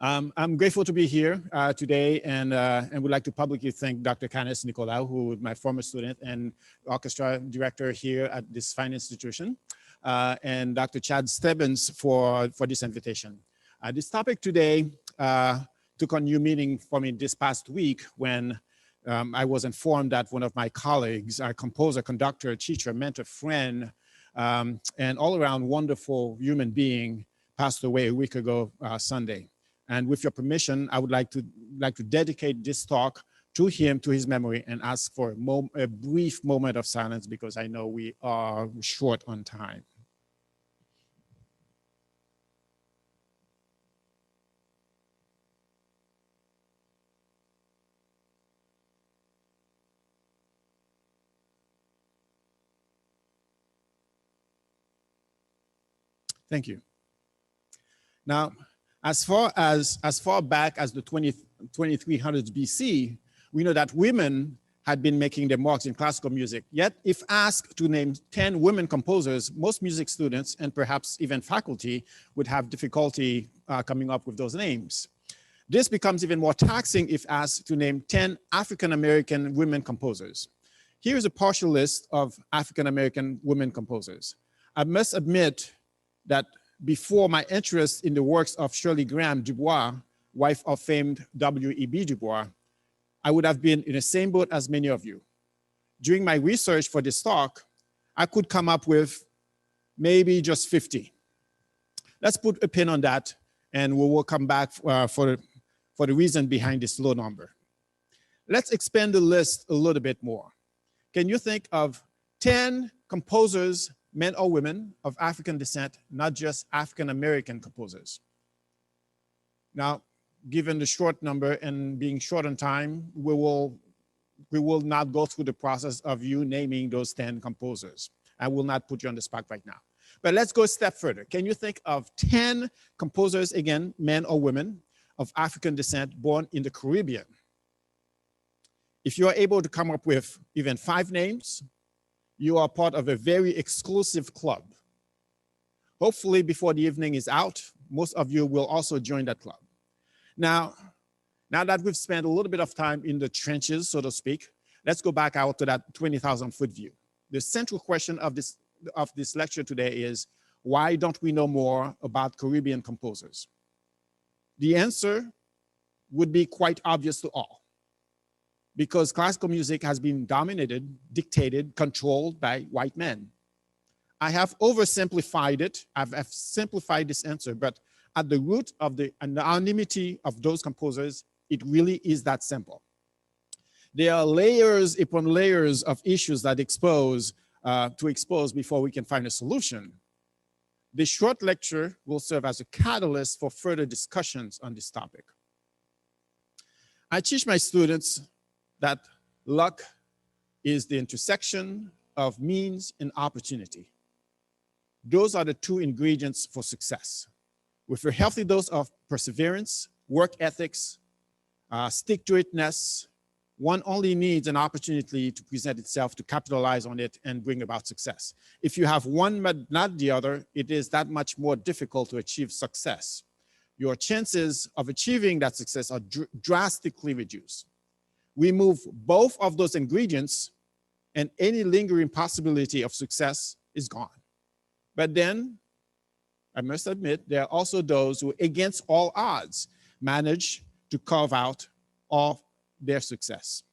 I'm grateful to be here today and would like to publicly thank Dr. Canis Nicolau, who is my former student and orchestra director here at this fine institution, and Dr. Chad Stebbins for this invitation. This topic today took on new meaning for me this past week when I was informed that one of my colleagues, a composer, conductor, teacher, mentor, friend, and all around wonderful human being passed away a week ago Sunday. And with your permission, I would like to dedicate this talk to him, to his memory, and ask for a brief moment of silence because I know we are short on time. Thank you. Now, as far back as the 2300s BC, we know that women had been making their marks in classical music. Yet, if asked to name 10 women composers, most music students and perhaps even faculty would have difficulty coming up with those names. This becomes even more taxing if asked to name 10 African-American women composers. Here is a partial list of African-American women composers. I must admit that before my interest in the works of Shirley Graham Du Bois, wife of famed W.E.B. Du Bois, I would have been in the same boat as many of you. During my research for this talk, I could come up with maybe just 50. Let's put a pin on that and we will come back for the reason behind this low number. Let's expand the list a little bit more. Can you think of 10 composers, men or women of African descent, not just African-American composers? Now, given the short number and being short on time, we will not go through the process of you naming those 10 composers. I will not put you on the spot right now. But let's go a step further. Can you think of 10 composers, again, men or women, of African descent born in the Caribbean? If you are able to come up with even 5 names, you are part of a very exclusive club. Hopefully before the evening is out, most of you will also join that club. Now that we've spent a little bit of time in the trenches, so to speak, let's go back out to that 20,000-foot view. The central question of this lecture today is, why don't we know more about Caribbean composers? The answer would be quite obvious to all. Because classical music has been dominated, dictated, controlled by white men. I have oversimplified it. I've simplified this answer, but at the root of the anonymity of those composers, it really is that simple. There are layers upon layers of issues that expose before we can find a solution. This short lecture will serve as a catalyst for further discussions on this topic. I teach my students that luck is the intersection of means and opportunity. Those are the 2 ingredients for success. With a healthy dose of perseverance, work ethics, stick-to-itness, one only needs an opportunity to present itself to capitalize on it and bring about success. If you have one but not the other, it is that much more difficult to achieve success. Your chances of achieving that success are drastically reduced. Remove both of those ingredients and any lingering possibility of success is gone. But then, I must admit, there are also those who, against all odds, manage to carve out all their success.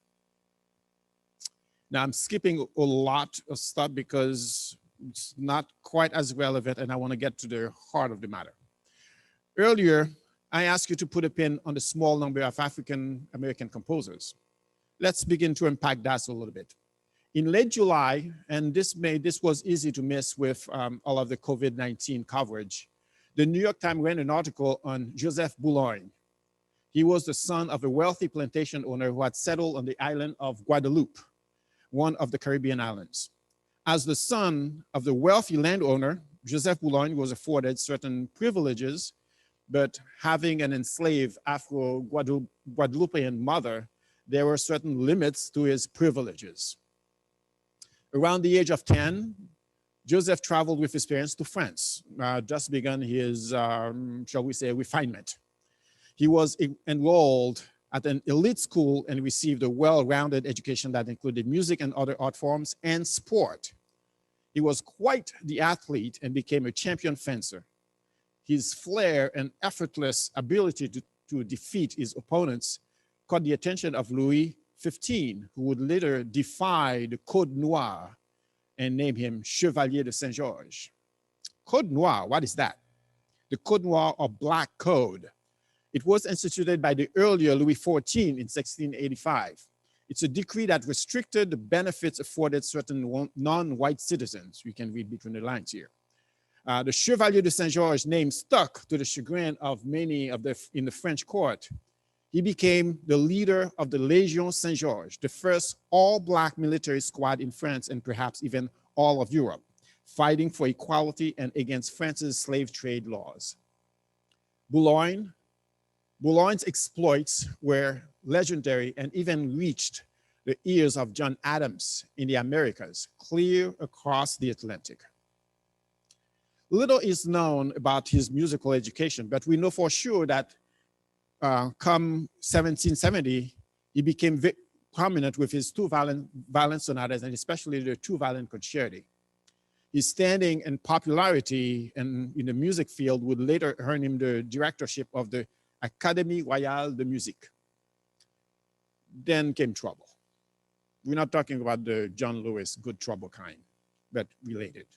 Now, I'm skipping a lot of stuff because it's not quite as relevant and I want to get to the heart of the matter. Earlier, I asked you to put a pin on the small number of African-American composers. Let's begin to unpack that a little bit. In late July, and this was easy to miss with all of the COVID-19 coverage, the New York Times ran an article on Joseph Boulogne. He was the son of a wealthy plantation owner who had settled on the island of Guadeloupe, one of the Caribbean islands. As the son of the wealthy landowner, Joseph Boulogne was afforded certain privileges, but having an enslaved Afro-Guadeloupean mother, there were certain limits to his privileges. Around the age of 10, Joseph traveled with his parents to France, just begun his, shall we say, refinement. He was enrolled at an elite school and received a well-rounded education that included music and other art forms and sport. He was quite the athlete and became a champion fencer. His flair and effortless ability to defeat his opponents caught the attention of Louis XV, who would later defy the Code Noir and name him Chevalier de Saint-Georges. Code Noir, what is that? The Code Noir, or Black Code. It was instituted by the earlier Louis XIV in 1685. It's a decree that restricted the benefits afforded certain non-white citizens. You can read between the lines here. The Chevalier de Saint-Georges name stuck to the chagrin of many in the French court. He became the leader of the Légion Saint-Georges, the first all-Black military squad in France and perhaps even all of Europe, fighting for equality and against France's slave trade laws. Boulogne's exploits were legendary and even reached the ears of John Adams in the Americas, clear across the Atlantic. Little is known about his musical education, but we know for sure that come 1770, he became prominent with his two violin sonatas and especially the two violin concerti. His standing and popularity in the music field would later earn him the directorship of the Académie Royale de Musique. Then came trouble. We're not talking about the John Lewis good trouble kind, but related.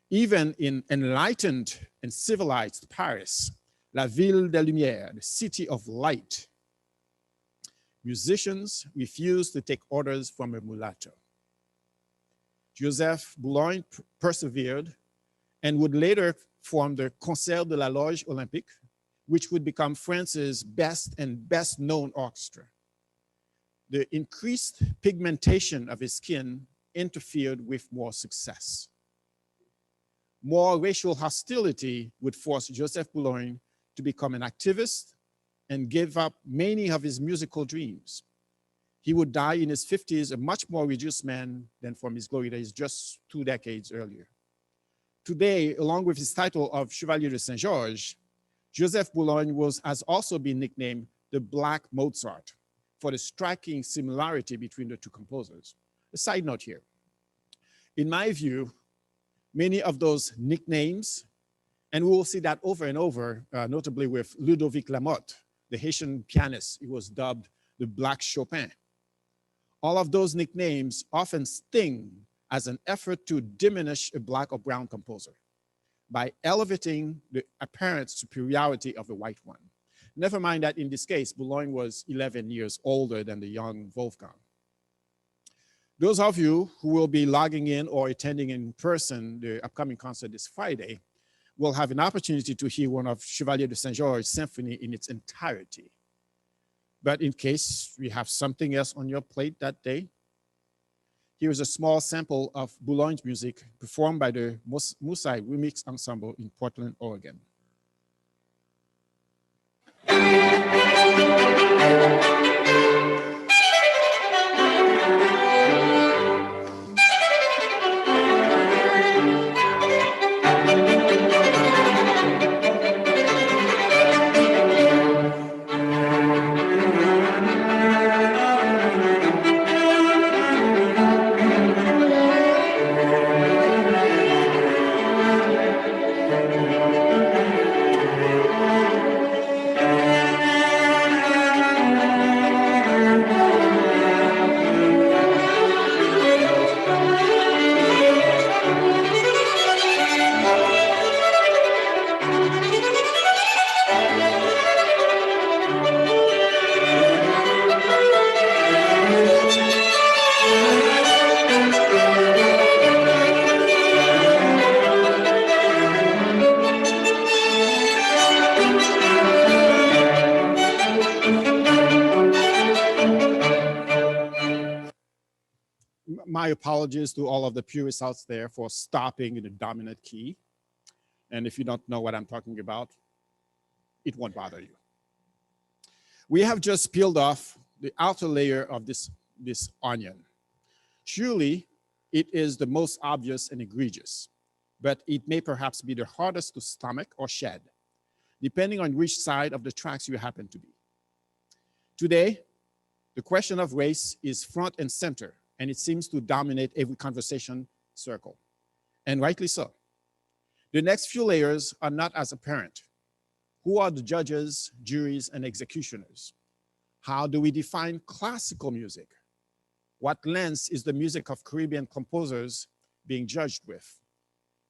Even in enlightened and civilized Paris, La Ville des Lumières, the city of light, musicians refused to take orders from a mulatto. Joseph Boulogne persevered and would later form the Concert de la Loge Olympique, which would become France's best known orchestra. The increased pigmentation of his skin interfered with more success. More racial hostility would force Joseph Boulogne to become an activist and give up many of his musical dreams. He would die in his 50s, a much more reduced man than from his glory days just 2 decades earlier. Today, along with his title of Chevalier de Saint-Georges, Joseph Boulogne has also been nicknamed the Black Mozart for the striking similarity between the two composers. A side note here. In my view, many of those nicknames, and we will see that over and over, notably with Ludovic Lamotte, the Haitian pianist. He was dubbed the Black Chopin. All of those nicknames often sting as an effort to diminish a Black or brown composer by elevating the apparent superiority of the white one. Never mind that in this case, Boulogne was 11 years older than the young Wolfgang. Those of you who will be logging in or attending in person the upcoming concert this Friday will have an opportunity to hear one of Chevalier de Saint-Georges' symphony in its entirety. But in case we have something else on your plate that day, here is a small sample of Boulogne's music performed by the Musai Remix Ensemble in Portland, Oregon. My apologies to all of the purists out there for stopping in the dominant key. And if you don't know what I'm talking about, it won't bother you. We have just peeled off the outer layer of this onion. Surely, it is the most obvious and egregious, but it may perhaps be the hardest to stomach or shed. depending on which side of the tracks you happen to be. Today, the question of race is front and center, and it seems to dominate every conversation circle, and rightly so. The next few layers are not as apparent. Who are the judges, juries, and executioners? How do we define classical music? What lens is the music of Caribbean composers being judged with?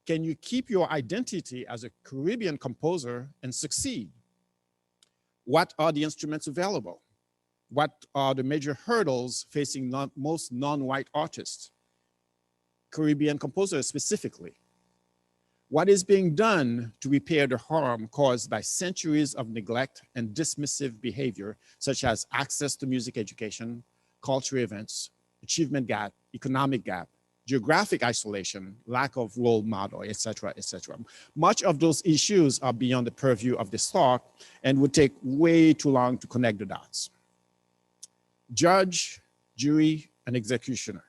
Can you keep your identity as a Caribbean composer and succeed? What are the instruments available? What are the major hurdles facing most non-white artists, Caribbean composers specifically? What is being done to repair the harm caused by centuries of neglect and dismissive behavior, such as access to music education, cultural events, achievement gap, economic gap, geographic isolation, lack of role model, et cetera, et cetera. Much of those issues are beyond the purview of this talk and would take way too long to connect the dots. Judge, jury, and executioner.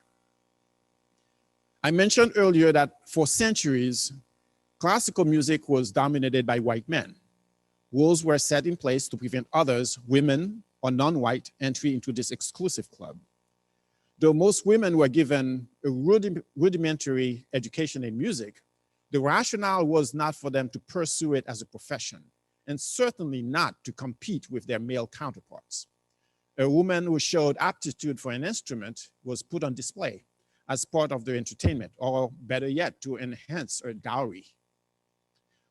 I mentioned earlier that for centuries, classical music was dominated by white men. Rules were set in place to prevent others, women or non-white, entry into this exclusive club. Though most women were given a rudimentary education in music, the rationale was not for them to pursue it as a profession, and certainly not to compete with their male counterparts. A woman who showed aptitude for an instrument was put on display as part of their entertainment, or better yet, to enhance her dowry.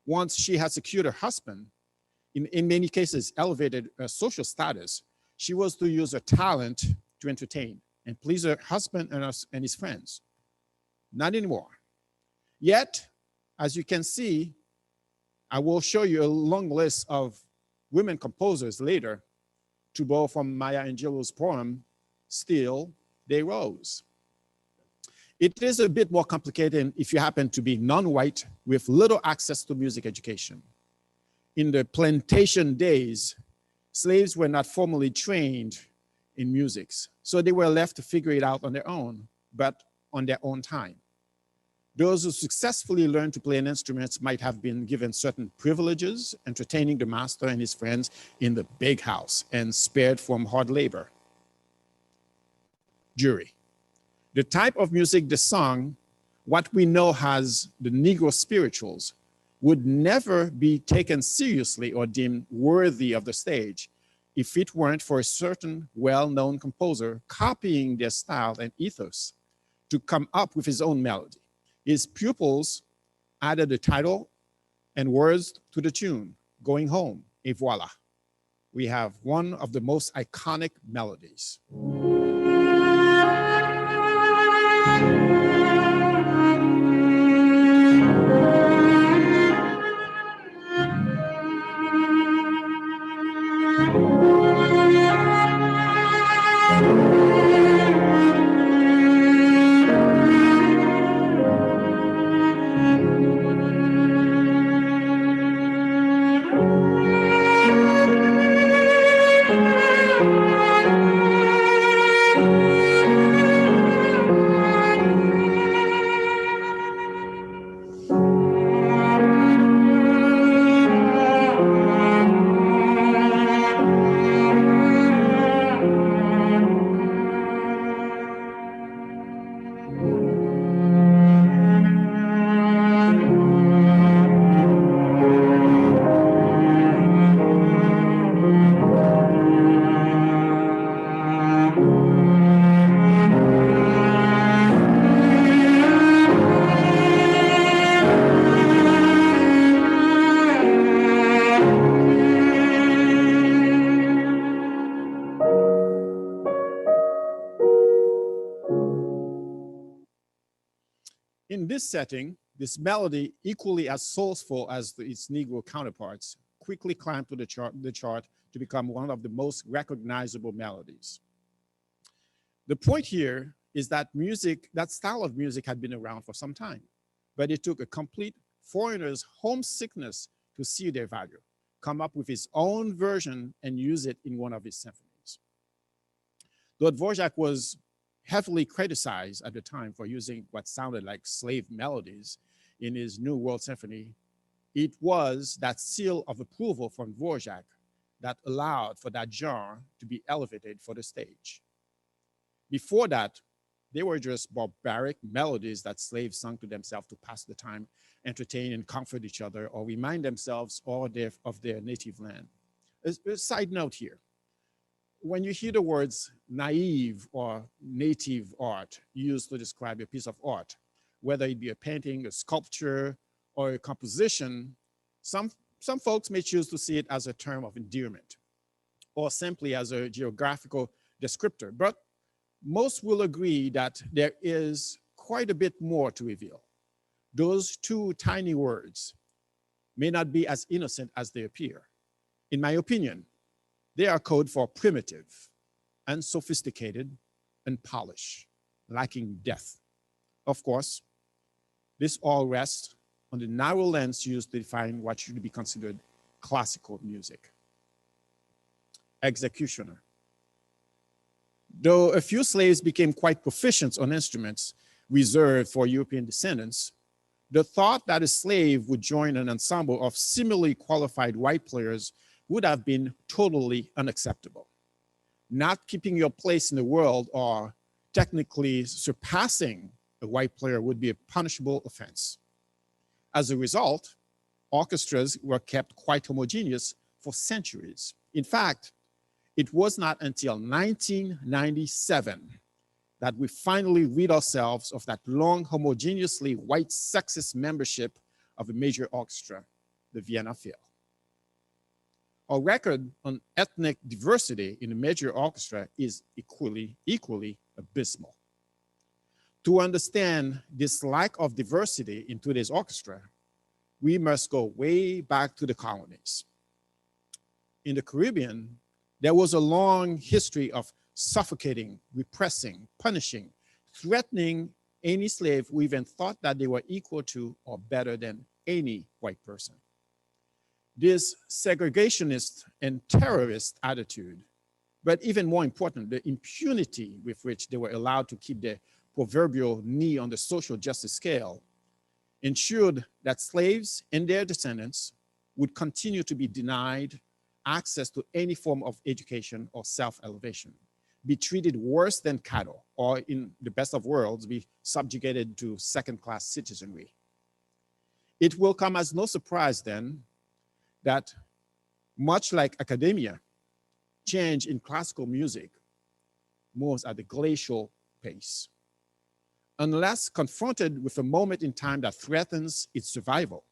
Once she had secured her husband, in many cases elevated her social status, she was to use her talent to entertain and please her husband and his friends. Not anymore. Yet, as you can see, I will show you a long list of women composers later, to borrow from Maya Angelou's poem, Still They Rose. It is a bit more complicated if you happen to be non-white with little access to music education. In the plantation days, slaves were not formally trained in music, so they were left to figure it out on their own, but on their own time. Those who successfully learned to play an instrument might have been given certain privileges, entertaining the master and his friends in the big house, and spared from hard labor. Jury. The type of music they sung, what we know as the Negro spirituals, would never be taken seriously or deemed worthy of the stage if it weren't for a certain well-known composer copying their style and ethos to come up with his own melody. His pupils added the title and words to the tune, Going Home, et voila. We have one of the most iconic melodies. In this setting, this melody, equally as soulful as its Negro counterparts, quickly climbed to the chart to become one of the most recognizable melodies. The point here is that music, that style of music had been around for some time, but it took a complete foreigner's homesickness to see their value, come up with his own version and use it in one of his symphonies. Though Dvorak was heavily criticized at the time for using what sounded like slave melodies in his New World Symphony, It was that seal of approval from Dvorak that allowed for that genre to be elevated for the stage. Before that, they were just barbaric melodies that slaves sung to themselves to pass the time, entertain and comfort each other, or remind themselves of their native land. A side note here, when you hear the words naive or native art used to describe a piece of art, whether it be a painting, a sculpture, or a composition, some folks may choose to see it as a term of endearment or simply as a geographical descriptor. But most will agree that there is quite a bit more to reveal. Those two tiny words may not be as innocent as they appear. In my opinion, they are code for primitive, unsophisticated, and polished, lacking depth. Of course, this all rests on the narrow lens used to define what should be considered classical music. Executioner. Though a few slaves became quite proficient on instruments reserved for European descendants, the thought that a slave would join an ensemble of similarly qualified white players would have been totally unacceptable. Not keeping your place in the world or technically surpassing a white player would be a punishable offense. As a result, orchestras were kept quite homogeneous for centuries. In fact, it was not until 1997 that we finally rid ourselves of that long homogeneously white sexist membership of a major orchestra, the Vienna Phil. Our record on ethnic diversity in a major orchestra is equally abysmal. To understand this lack of diversity in today's orchestra, we must go way back to the colonies. In the Caribbean, there was a long history of suffocating, repressing, punishing, threatening any slave who even thought that they were equal to or better than any white person. This segregationist and terrorist attitude, but even more important, the impunity with which they were allowed to keep their proverbial knee on the social justice scale, ensured that slaves and their descendants would continue to be denied access to any form of education or self-elevation, be treated worse than cattle, or in the best of worlds, be subjugated to second-class citizenry. It will come as no surprise then that much like academia, change in classical music moves at a glacial pace. Unless confronted with a moment in time that threatens its survival.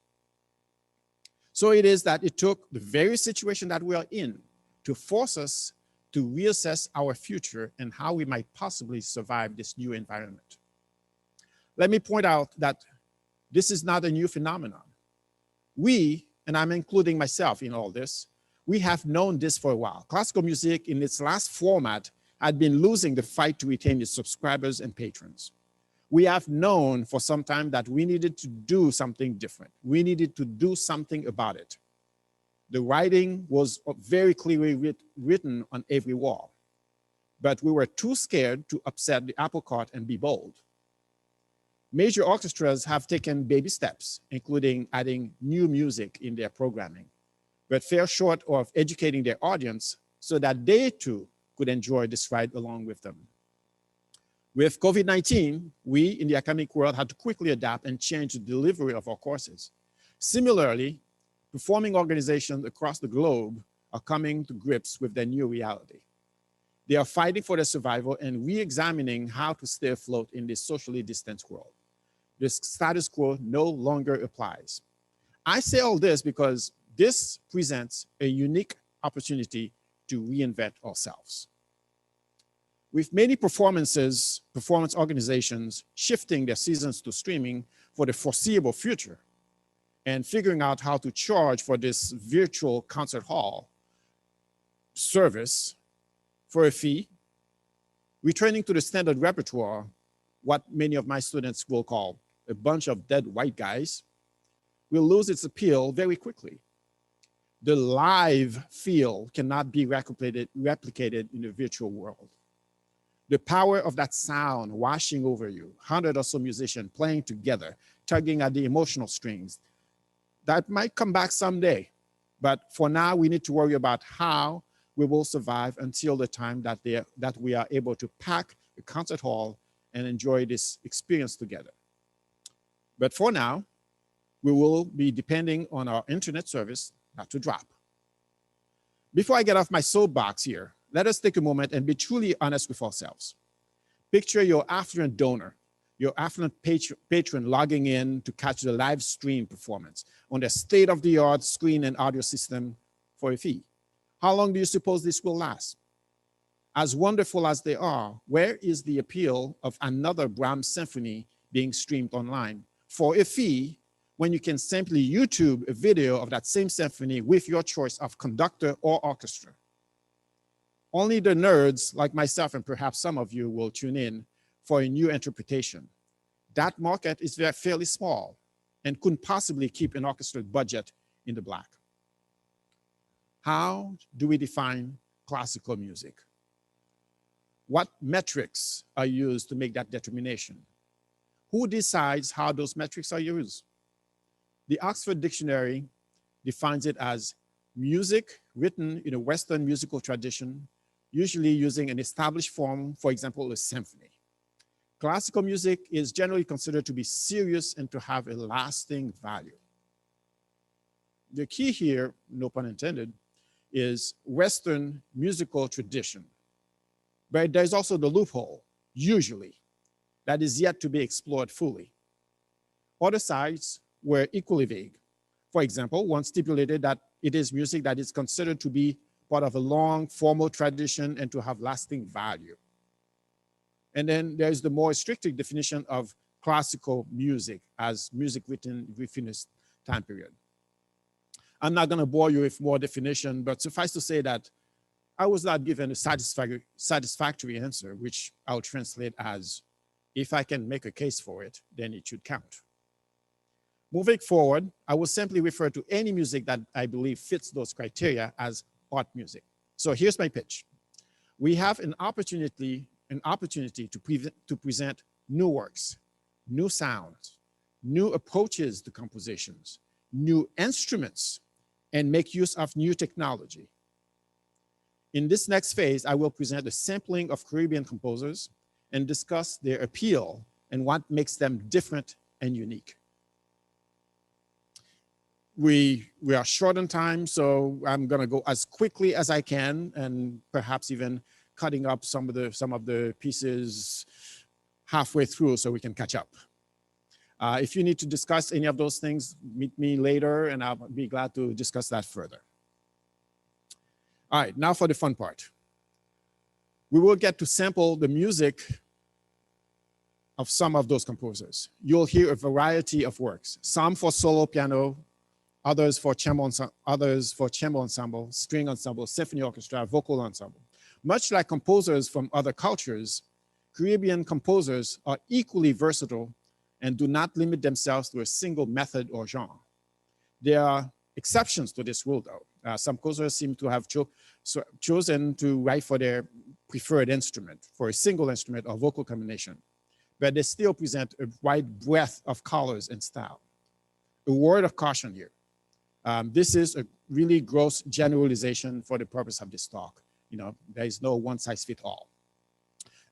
So it is that it took the very situation that we are in to force us to reassess our future and how we might possibly survive this new environment. Let me point out that this is not a new phenomenon. We, and I'm including myself in all this, we have known this for a while. Classical music in its last format had been losing the fight to retain its subscribers and patrons. We have known for some time that we needed to do something different. We needed to do something about it. The writing was very clearly written on every wall, but we were too scared to upset the apple cart and be bold. Major orchestras have taken baby steps, including adding new music in their programming, but fell short of educating their audience so that they too could enjoy this ride along with them. With COVID-19, we in the academic world had to quickly adapt and change the delivery of our courses. Similarly, performing organizations across the globe are coming to grips with their new reality. They are fighting for their survival and re-examining how to stay afloat in this socially distanced world. This status quo no longer applies. I say all this because this presents a unique opportunity to reinvent ourselves. With many performance organizations shifting their seasons to streaming for the foreseeable future and figuring out how to charge for this virtual concert hall service for a fee, returning to the standard repertoire, what many of my students will call a bunch of dead white guys, will lose its appeal very quickly. The live feel cannot be replicated in the virtual world. The power of that sound washing over you, 100 or so musicians playing together, tugging at the emotional strings, That might come back someday, but for now, we need to worry about how we will survive until the time that we are able to pack a concert hall and enjoy this experience together. But for now, we will be depending on our internet service not to drop. Before I get off my soapbox here, let us take a moment and be truly honest with ourselves. Picture your affluent donor, your affluent patron logging in to catch the live stream performance on their state-of-the-art screen and audio system for a fee. How long do you suppose this will last? As wonderful as they are, where is the appeal of another Brahms symphony being streamed online for a fee when you can simply YouTube a video of that same symphony with your choice of conductor or orchestra? Only the nerds like myself and perhaps some of you will tune in for a new interpretation. That market is fairly small and couldn't possibly keep an orchestra budget in the black. How do we define classical music? What metrics are used to make that determination? Who decides how those metrics are used? The Oxford Dictionary defines it as music written in a Western musical tradition, usually using an established form, for example, a symphony. Classical music is generally considered to be serious and to have a lasting value. The key here, no pun intended, is Western musical tradition. But there's also the loophole, usually, that is yet to be explored fully. Other sides were equally vague. For example, one stipulated that it is music that is considered to be part of a long formal tradition and to have lasting value. And then there's the more restricted definition of classical music as music written within this time period. I'm not going to bore you with more definition, but suffice to say that I was not given a satisfactory answer, which I'll translate as, if I can make a case for it, then it should count. Moving forward, I will simply refer to any music that I believe fits those criteria as art music. So here's my pitch. We have an opportunity to present new works, new sounds, new approaches to compositions, new instruments, and make use of new technology. In this next phase, I will present a sampling of Caribbean composers and discuss their appeal and what makes them different and unique. We are short on time, so I'm going to go as quickly as I can, and perhaps even cutting up some of the pieces halfway through so we can catch up. If you need to discuss any of those things, meet me later, and I'll be glad to discuss that further. All right, now for the fun part. We will get to sample the music of some of those composers. You'll hear a variety of works, some for solo piano, others for chamber ensemble, string ensemble, symphony orchestra, vocal ensemble. Much like composers from other cultures, Caribbean composers are equally versatile and do not limit themselves to a single method or genre. There are exceptions to this rule, though. Some composers seem to have chosen to write for their preferred instrument, for a single instrument or vocal combination, but they still present a wide breadth of colors and style. A word of caution here. This is a really gross generalization for the purpose of this talk. You know, there is no one size fits all.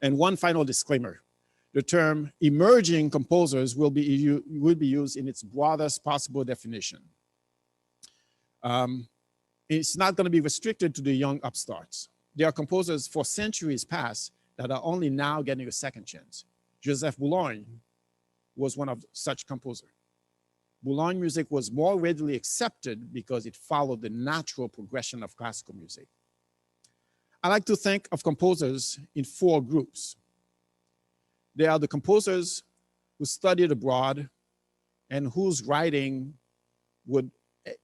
And one final disclaimer. The term emerging composers will be used in its broadest possible definition. It's not going to be restricted to the young upstarts. There are composers for centuries past that are only now getting a second chance. Joseph Boulogne was one of such composers. Boulogne music was more readily accepted because it followed the natural progression of classical music. I like to think of composers in four groups. They are the composers who studied abroad and whose writing would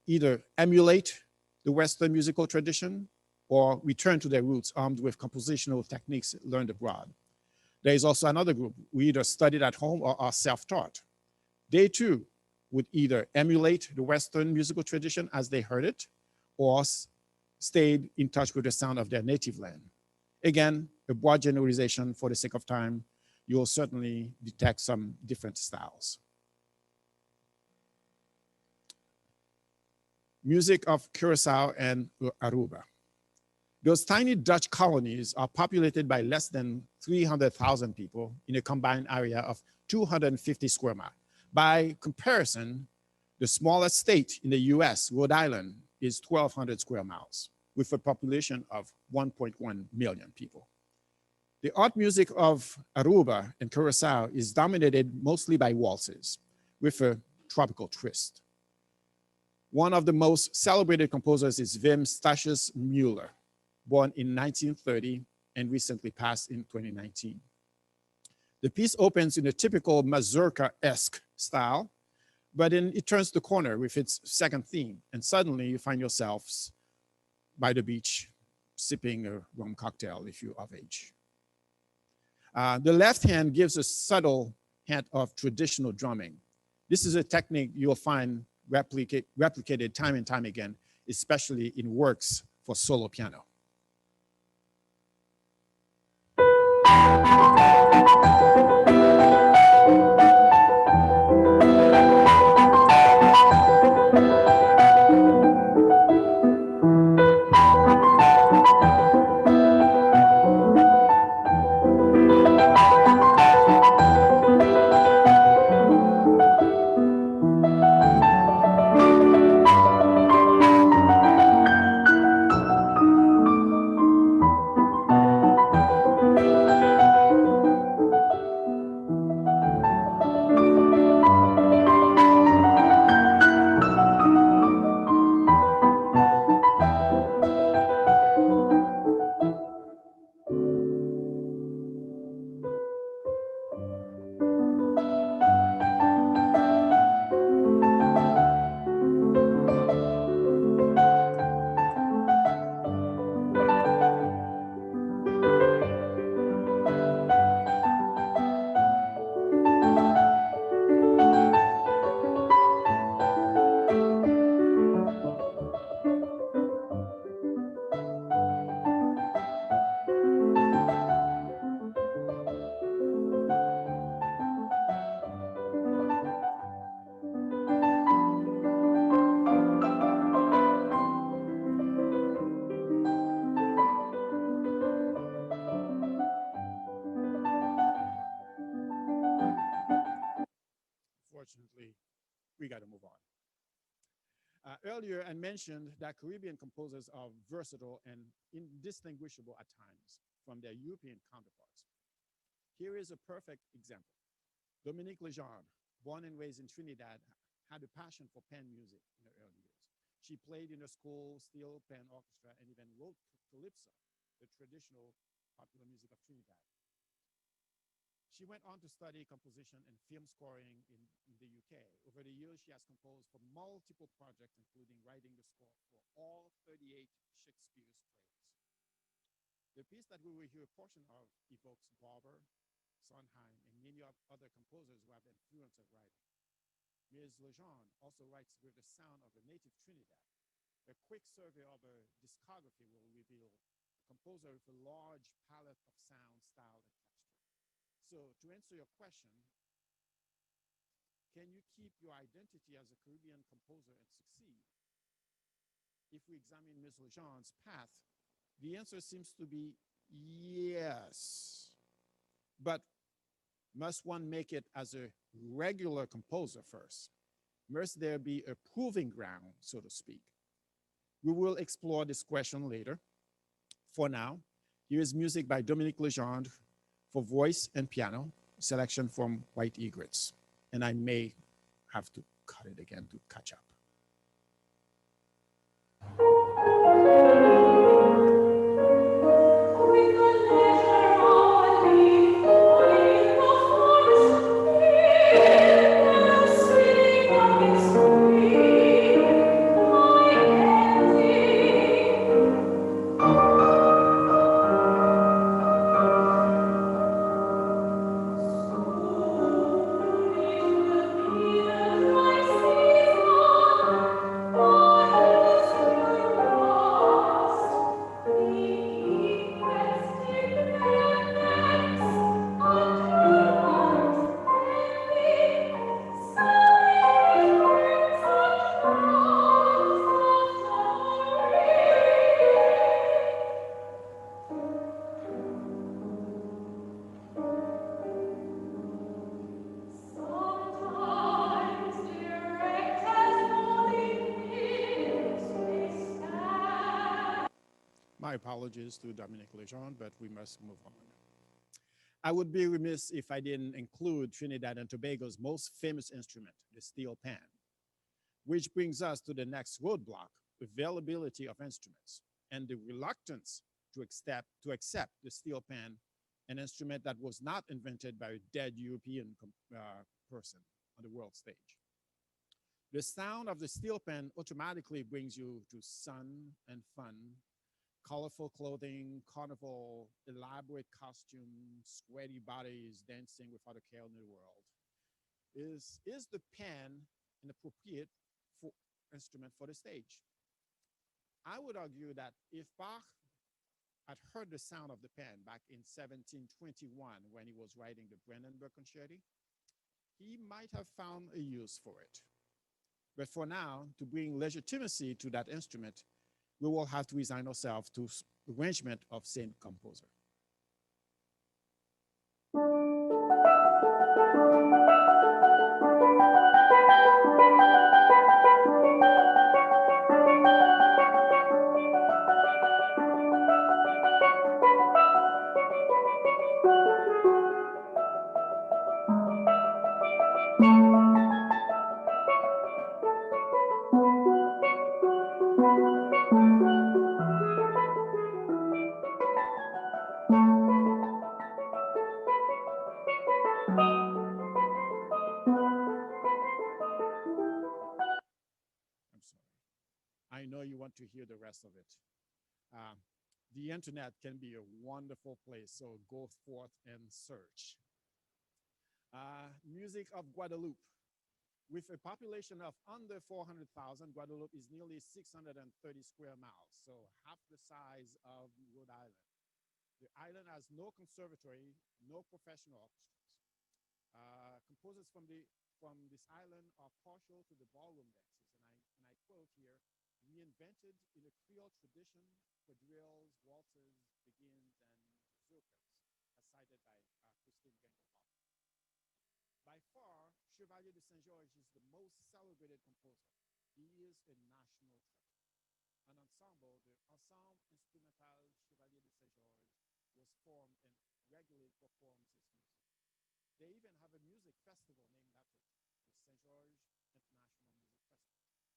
either emulate the Western musical tradition or return to their roots armed with compositional techniques learned abroad. There is also another group who either studied at home or are self-taught. They too would either emulate the Western musical tradition as they heard it or stayed in touch with the sound of their native land. Again, a broad generalization for the sake of time. You will certainly detect some different styles. music of Curacao and Aruba. Those tiny Dutch colonies are populated by less than 300,000 people in a combined area of 250 square miles. By comparison, the smallest state in the US, Rhode Island, is 1,200 square miles with a population of 1.1 million people. The art music of Aruba and Curacao is dominated mostly by waltzes with a tropical twist. One of the most celebrated composers is Wim Statius Mueller, born in 1930 and recently passed in 2019. The piece opens in a typical mazurka-esque style, but then it turns the corner with its second theme, and suddenly you find yourselves by the beach sipping a rum cocktail if you're of age. The left hand gives a subtle hint of traditional drumming. This is a technique you'll find replicated time and time again, especially in works for solo piano. Unfortunately, we got to move on. Earlier, I mentioned that Caribbean composers are versatile and indistinguishable at times from their European counterparts. Here is a perfect example. Dominique Legendre, born and raised in Trinidad, had a passion for pen music in her early years. She played in a school steel pen orchestra and even wrote calypso, the traditional popular music of Trinidad. She went on to study composition and film scoring in the UK. Over the years, she has composed for multiple projects, including writing the score for all 38 Shakespeare's plays. The piece that we will hear a portion of evokes Barber, Sondheim, and many other composers who have influenced her writing. Ms. Legendre also writes with the sound of a native Trinidad. A quick survey of her discography will reveal a composer with a large palette of sound, style, and texture. So to answer your question, can you keep your identity as a Caribbean composer and succeed? If we examine Ms. Legendre's path, the answer seems to be yes. But must one make it as a regular composer first? Must there be a proving ground, so to speak? We will explore this question later. For now, here is music by Dominique Legendre for voice and piano, selection from White Egrets. And I may have to cut it again to catch up. My apologies to Dominique Lejeune, but we must move on. I would be remiss if I didn't include Trinidad and Tobago's most famous instrument, the steel pan, which brings us to the next roadblock, availability of instruments and the reluctance to accept the steel pan, an instrument that was not invented by a dead European person on the world stage. The sound of the steel pan automatically brings you to sun and fun, colorful clothing, carnival, elaborate costumes, sweaty bodies dancing without a care in the world. Is the pan an appropriate instrument for the stage? I would argue that if Bach had heard the sound of the pan back in 1721 when he was writing the Brandenburg Concerti, he might have found a use for it. But for now, to bring legitimacy to that instrument, we will have to resign ourselves to arrangement of same composer. I'm sorry. I know you want to hear the rest of it. Uh, the internet can be a wonderful place, so go forth and search. Music of Guadeloupe. With a population of under 400,000, Guadeloupe is nearly 630 square miles, so half the size of Rhode Island. The island has no conservatory, no professional orchestras. Composers from this island are partial to the ballroom dances, and I quote here, reinvented in a Creole tradition, quadrilles, waltzes, begins, and mazurkas, as cited by Christine Gengelhoff. By far, Chevalier de Saint-Georges is the most celebrated composer. He is a national treasure. An ensemble, the Ensemble Instrumental Chevalier de Saint-Georges, was formed and regularly performs his music. They even have a music festival named after him, the Saint-Georges International Music Festival.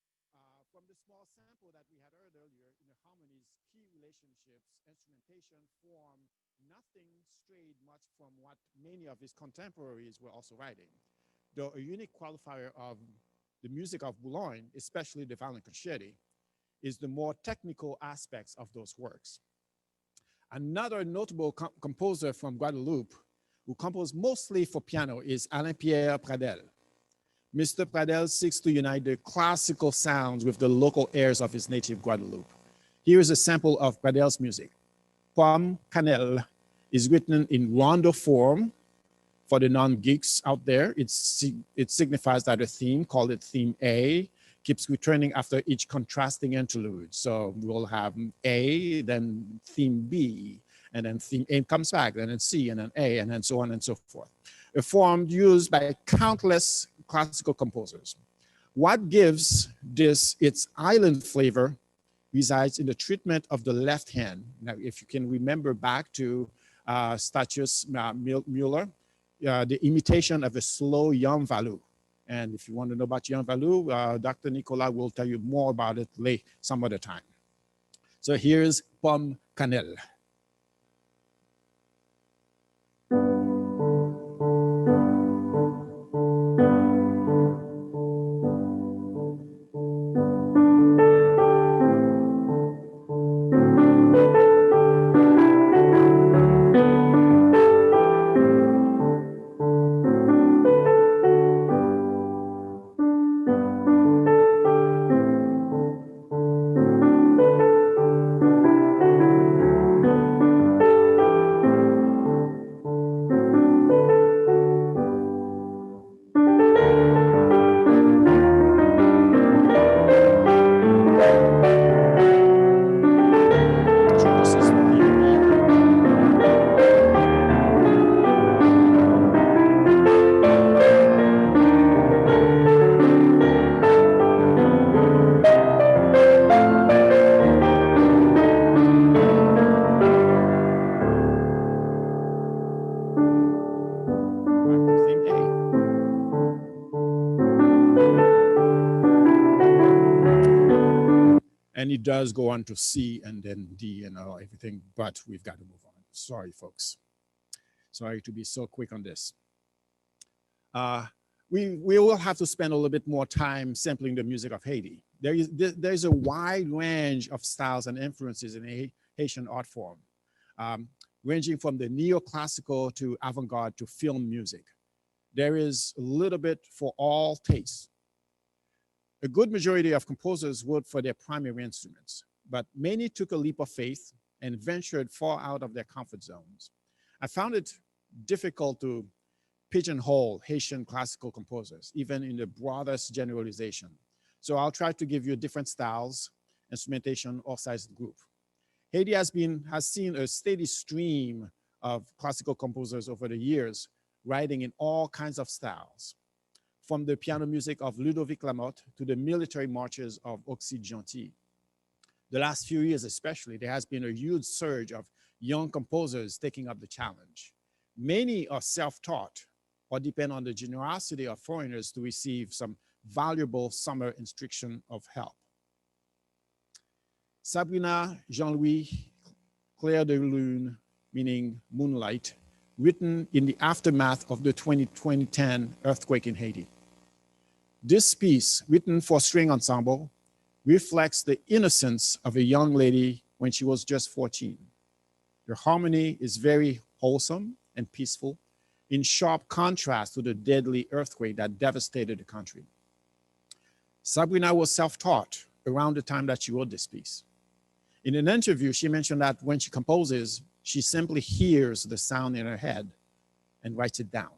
Check it out. From the small sample that we had heard earlier, in the harmonies, key relationships, instrumentation, form, nothing strayed much from what many of his contemporaries were also writing. Though a unique qualifier of the music of Boulogne, especially the violin concerti, is the more technical aspects of those works. Another notable composer from Guadeloupe who composed mostly for piano is Alain-Pierre Pradel. Mr. Pradel seeks to unite the classical sounds with the local airs of his native Guadeloupe. Here is a sample of Pradel's music. Pomme Cannelle is written in rondo form. For the non-geeks out there, it signifies that a theme, called it theme A, keeps returning after each contrasting interlude. So we'll have A, then theme B, and then theme A comes back, and then C, and then A, and then so on and so forth. A form used by countless classical composers. What gives this its island flavor resides in the treatment of the left hand. Now, if you can remember back to Statius Müller, the imitation of a slow Jan Valou. And if you want to know about Jan Valou, Dr. Nicolas will tell you more about it later, some other time. So here's Pomme Cannelle. does go on to C and then D and everything, but we've got to move on. Sorry, folks. Sorry to be so quick on this. We will have to spend a little bit more time sampling the music of Haiti. There's a wide range of styles and influences in Haitian art form, ranging from the neoclassical to avant-garde to film music. There is a little bit for all tastes. A good majority of composers wrote for their primary instruments, but many took a leap of faith and ventured far out of their comfort zones. I found it difficult to pigeonhole Haitian classical composers, even in the broadest generalization. So I'll try to give you different styles, instrumentation, or size group. Haiti has seen a steady stream of classical composers over the years, writing in all kinds of styles, from the piano music of Ludovic Lamotte to the military marches of Auxil Gentil. The last few years especially, there has been a huge surge of young composers taking up the challenge. Many are self-taught or depend on the generosity of foreigners to receive some valuable summer instruction of help. Sabrina Jean-Louis Clair de Lune, meaning moonlight, written in the aftermath of the 2010 earthquake in Haiti. This piece, written for string ensemble, reflects the innocence of a young lady when she was just 14. The harmony is very wholesome and peaceful, in sharp contrast to the deadly earthquake that devastated the country. Sabrina was self-taught around the time that she wrote this piece. In an interview, she mentioned that when she composes, she simply hears the sound in her head and writes it down.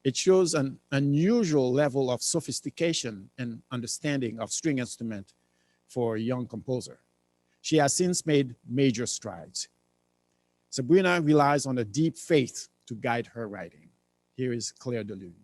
It shows an unusual level of sophistication and understanding of string instrument for a young composer. She has since made major strides. Sabrina relies on a deep faith to guide her writing. Here is Claire de Lune.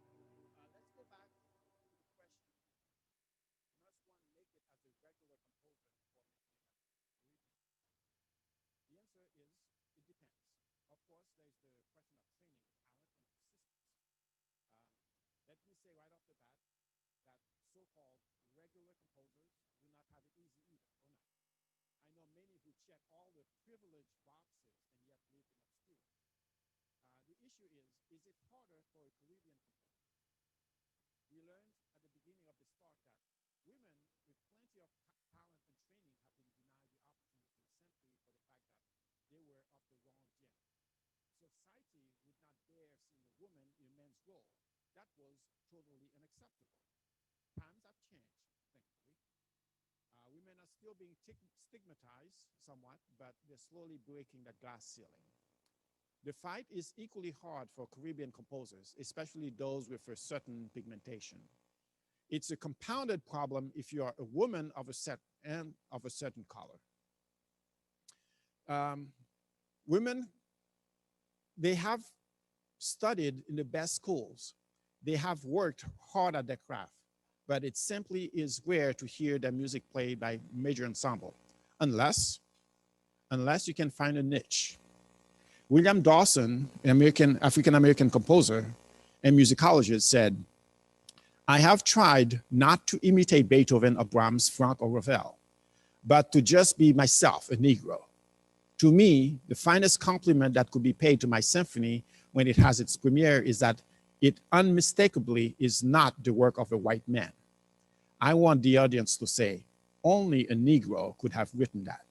Let me say right off the bat that so-called regular composers do not have it easy either, or not. I know many who check all the privileged boxes and yet live in obscurity. The issue is it harder for a Caribbean composer? We learned at the beginning of this talk that women with plenty of talent and training have been denied the opportunity simply for the fact that they were of the wrong gender. Society would not dare seeing a woman in a man's role. That was totally unacceptable. Times have changed, thankfully. Women are still being stigmatized somewhat, but they're slowly breaking that glass ceiling. The fight is equally hard for Caribbean composers, especially those with a certain pigmentation. It's a compounded problem if you are a woman of a certain color. Women, they have studied in the best schools. They have worked hard at their craft, but it simply is rare to hear their music played by major ensemble, unless you can find a niche. William Dawson, an African-American composer and musicologist, said, "I have tried not to imitate Beethoven or Brahms, Franck, or Ravel, but to just be myself, a Negro. To me, the finest compliment that could be paid to my symphony when it has its premiere is that it unmistakably is not the work of a white man. I want the audience to say, only a Negro could have written that."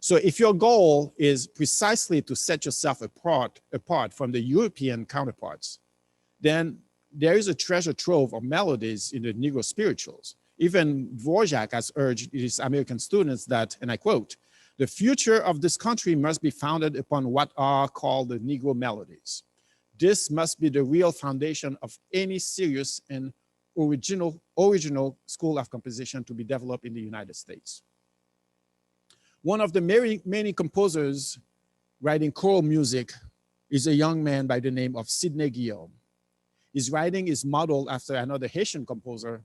So if your goal is precisely to set yourself apart from the European counterparts, then there is a treasure trove of melodies in the Negro spirituals. Even Dvorak has urged his American students that, and I quote, "The future of this country must be founded upon what are called the Negro melodies. This must be the real foundation of any serious and original school of composition to be developed in the United States." One of the many composers writing choral music is a young man by the name of Sidney Guillaume. His writing is modeled after another Haitian composer,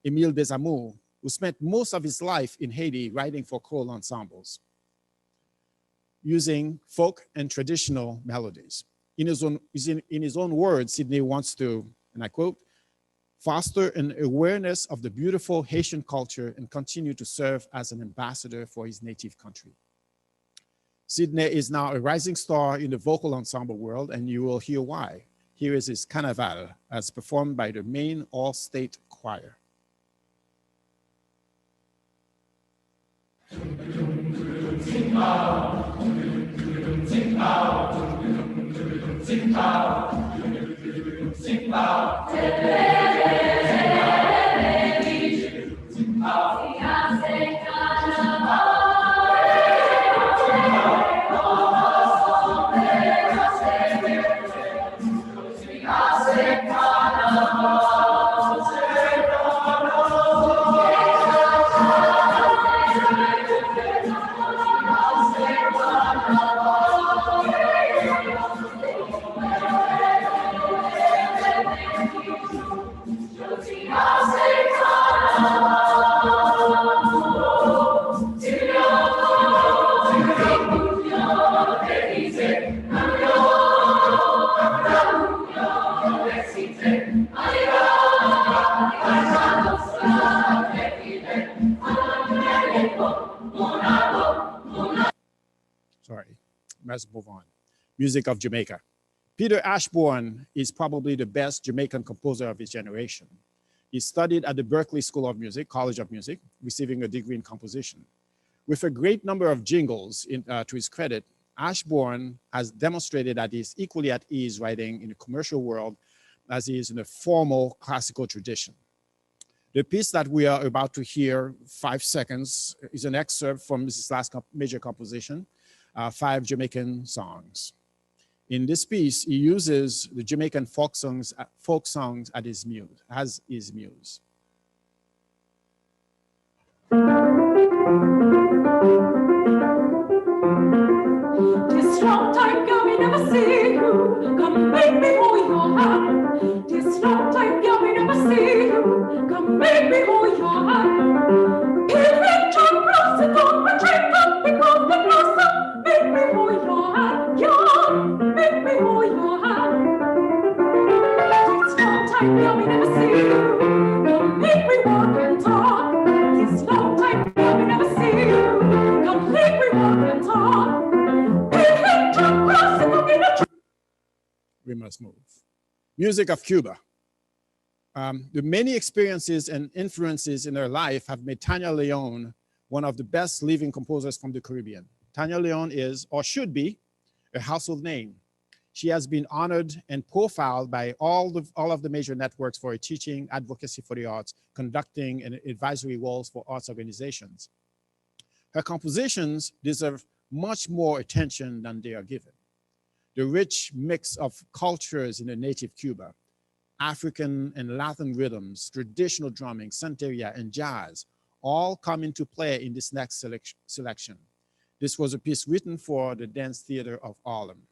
Émile Desamours, who spent most of his life in Haiti writing for choral ensembles, using folk and traditional melodies. In his own words, Sidney wants to, and I quote, "foster an awareness of the beautiful Haitian culture and continue to serve as an ambassador for his native country." Sidney is now a rising star in the vocal ensemble world, and you will hear why. Here is his Carnaval, as performed by the Maine All-State Choir. Sorry, let's move on. Music of Jamaica. Peter Ashbourne is probably the best Jamaican composer of his generation. He studied at the Berklee School of Music, College of Music, receiving a degree in composition. With a great number of jingles to his credit, Ashbourne has demonstrated that he's equally at ease writing in the commercial world as he is in a formal classical tradition. The piece that we are about to hear, 5 seconds, is an excerpt from his last major composition, 5 Jamaican songs. In this piece, he uses the Jamaican folk songs as his muse. This long time girl, we never see you. Come make me hold your hand. This long time girl, we never see you. Come make me hold your hand. If it don't blossom, don't retreat up because the blossom. Make me hold your hand, yeah. Make me hold your hand. This long time girl, we never see you. Come make me walk and talk. This long time girl, we never see you. Come make me walk and talk. We must move. Music of Cuba. The many experiences and influences in her life have made Tanya León one of the best living composers from the Caribbean. Tanya León is, or should be, a household name. She has been honored and profiled by all of the major networks for her teaching, advocacy for the arts, conducting and advisory roles for arts organizations. Her compositions deserve much more attention than they are given. The rich mix of cultures in the native Cuba, African and Latin rhythms, traditional drumming, santeria, and jazz all come into play in this next selection. This was a piece written for the Dance Theater of Harlem.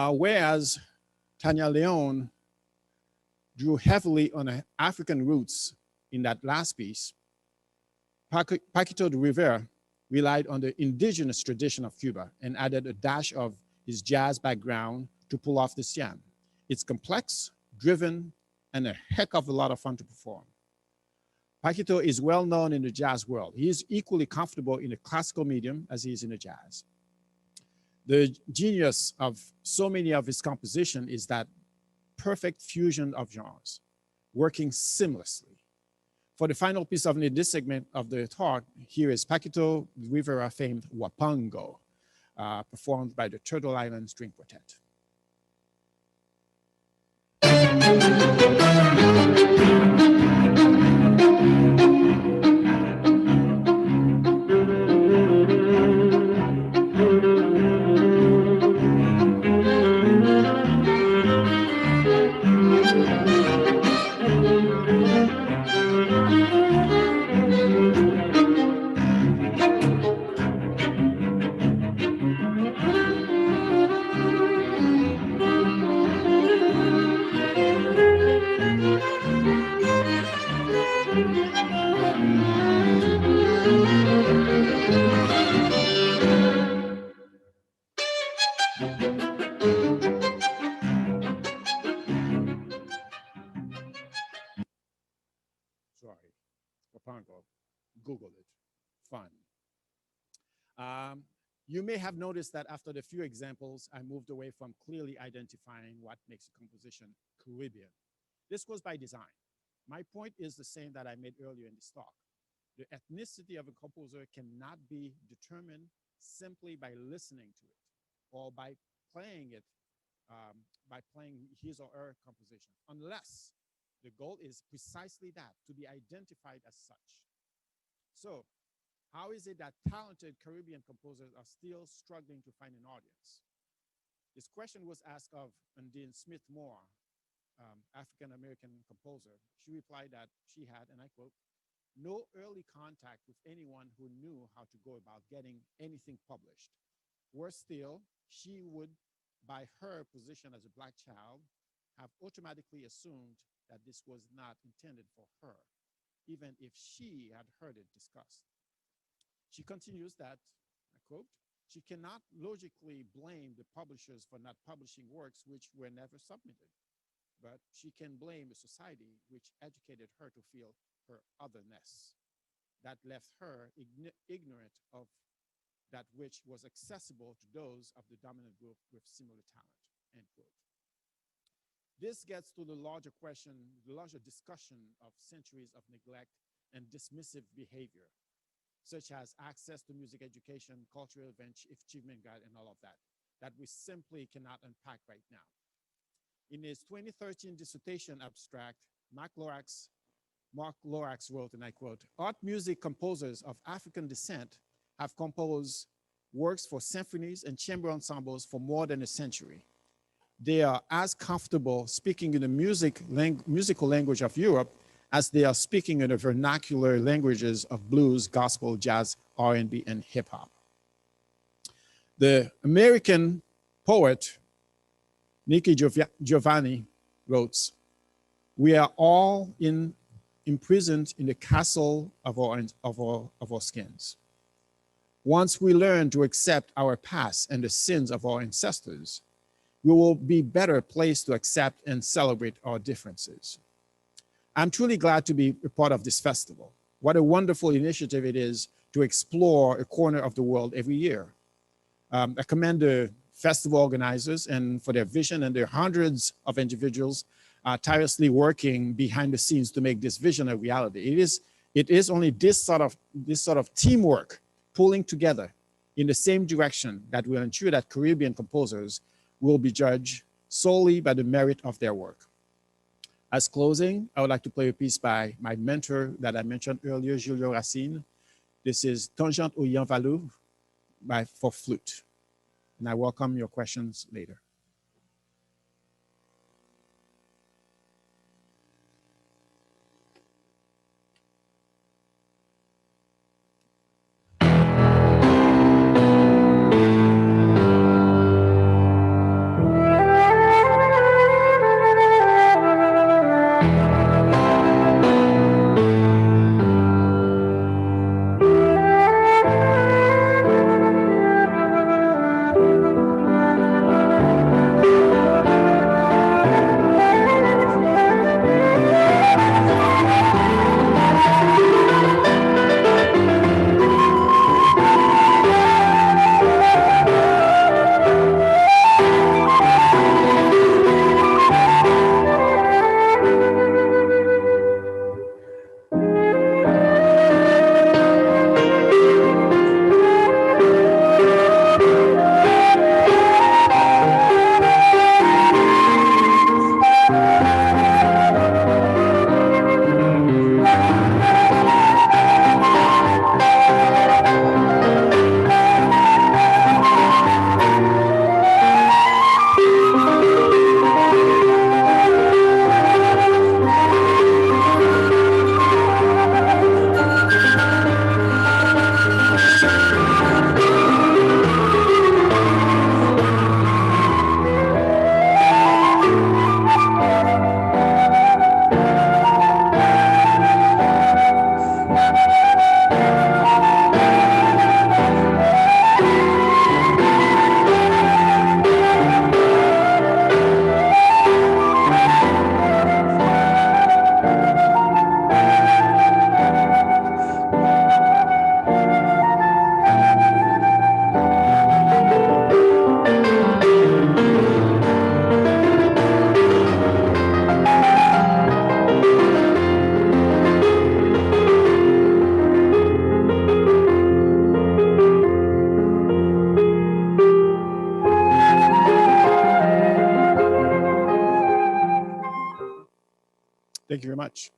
Whereas Tanya Leon drew heavily on African roots in that last piece, Paquito de Rivera relied on the indigenous tradition of Cuba and added a dash of his jazz background to pull off this jam. It's complex, driven, and a heck of a lot of fun to perform. Paquito is well known in the jazz world. He is equally comfortable in the classical medium as he is in the jazz. The genius of so many of his compositions is that perfect fusion of genres, working seamlessly. For the final piece of this segment of the talk, here is Paquito Rivera famed Wapango, performed by the Turtle Island String Quartet. Sorry, Wapango, Google it, fun. You may have noticed that after the few examples, I moved away from clearly identifying what makes a composition Caribbean. This was by design. My point is the same that I made earlier in this talk. The ethnicity of a composer cannot be determined simply by listening to it or by playing it, by playing his or her composition, unless the goal is precisely that, to be identified as such. So, how is it that talented Caribbean composers are still struggling to find an audience? This question was asked of Undine Smith Moore, African-American composer. She replied that she had, and I quote, no early contact with anyone who knew how to go about getting anything published. Worse still, she would, by her position as a Black child, have automatically assumed that this was not intended for her, even if she had heard it discussed. She continues that, I quote, she cannot logically blame the publishers for not publishing works which were never submitted, but she can blame the society which educated her to feel her otherness. That left her ignorant of that which was accessible to those of the dominant group with similar talent, end quote. This gets to the larger question, the larger discussion of centuries of neglect and dismissive behavior, such as access to music education, cultural achievement guide, and all of that we simply cannot unpack right now. In his 2013 dissertation abstract, Mark Lorax wrote, and I quote, art music composers of African descent have composed works for symphonies and chamber ensembles for more than a century. They are as comfortable speaking in the musical language of Europe as they are speaking in the vernacular languages of blues, gospel, jazz, R&B, and hip hop. The American poet Nikki Giovanni wrote, "We are all imprisoned in the castle of our skins. Once we learn to accept our past and the sins of our ancestors, we will be better placed to accept and celebrate our differences." I'm truly glad to be a part of this festival. What a wonderful initiative it is to explore a corner of the world every year. I commend the festival organizers and for their vision and their hundreds of individuals tirelessly working behind the scenes to make this vision a reality. It is only this sort of teamwork pulling together in the same direction that will ensure that Caribbean composers will be judged solely by the merit of their work. As closing, I would like to play a piece by my mentor that I mentioned earlier, Julio Racine. This is Tangente au Yan Valou for flute. And I welcome your questions later. Thank you very much.